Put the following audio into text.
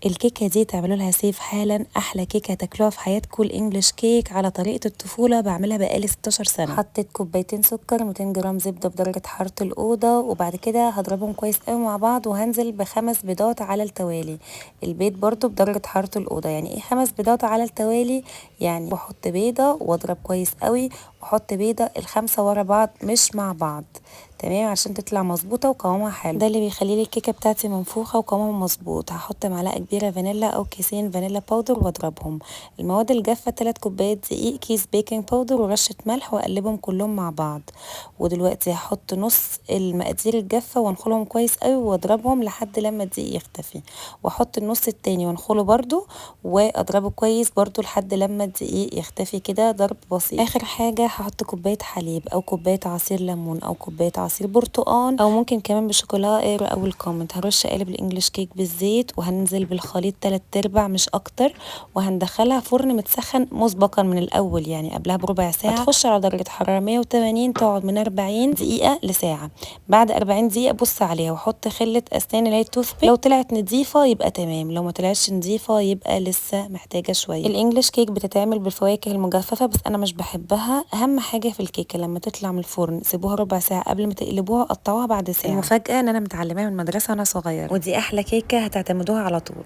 الكيكه دي تعملوا لها سيف حالا، احلى كيكه هتاكلوها في حياتكم. الانجليش كيك على طريقه الطفوله، بعملها بقالي 16 سنه. حطيت كوبايتين سكر، 200 جرام زبده بدرجه حراره الاوضه، وبعد كده هضربهم كويس قوي مع بعض، وهنزل ب5 بيضات على التوالي. البيض برضو بدرجه حراره الاوضه. يعني ايه 5 بيضات على التوالي؟ يعني بحط بيضه واضرب كويس قوي، واحط بيضه ال5 ورا بعض مش مع بعض، تمام، عشان تطلع مظبوطه وقوامها حلو. ده اللي بيخلي لي الكيكه بتاعتي منفوخه وقوامها مظبوط. هحط معلقه كبيره فانيلا او كيسين فانيلا باودر واضربهم. المواد الجافه 3 كوبايات دقيق، كيس بيكنج باودر، ورشه ملح، واقلبهم كلهم مع بعض. ودلوقتي هحط نص المقادير الجافه وانخلهم كويس قوي واضربهم لحد لما الدقيق يختفي، واحط النص التاني وانخله برضو واضربه كويس برضو لحد لما الدقيق يختفي، كده ضرب بسيط. اخر حاجه هحط كوبايه حليب او كوبايه عصير ليمون او كوبايه عصير برتقال، او ممكن كمان بشوكولاته او الكومنت. هرش قالب الانجليش كيك بالزيت، وهننزل بالخليط 3/4 مش اكتر، وهندخلها فرن متسخن مسبقا من الاول، يعني قبلها بربع ساعه. هتخش على درجه حراره 180، تقعد من 40 دقيقه لساعه. بعد 40 دقيقه بص عليها وحط خله اسنان اللي هي التوث بيك، لو طلعت نظيفه يبقى تمام، لو ما طلعتش نظيفه يبقى لسه محتاجه شويه. الانجليش كيك بتتعمل بالفواكه المجففه، بس انا مش بحبها. اهم حاجه في الكيكه لما تطلع من الفرن سيبوها ربع ساعه قبل ما تقلبوها، قطعوها بعد ساعه. المفاجاه ان انا متعلماها من المدرسه وانا صغيره، ودي احلى كيكه هتعتمدوها على طول.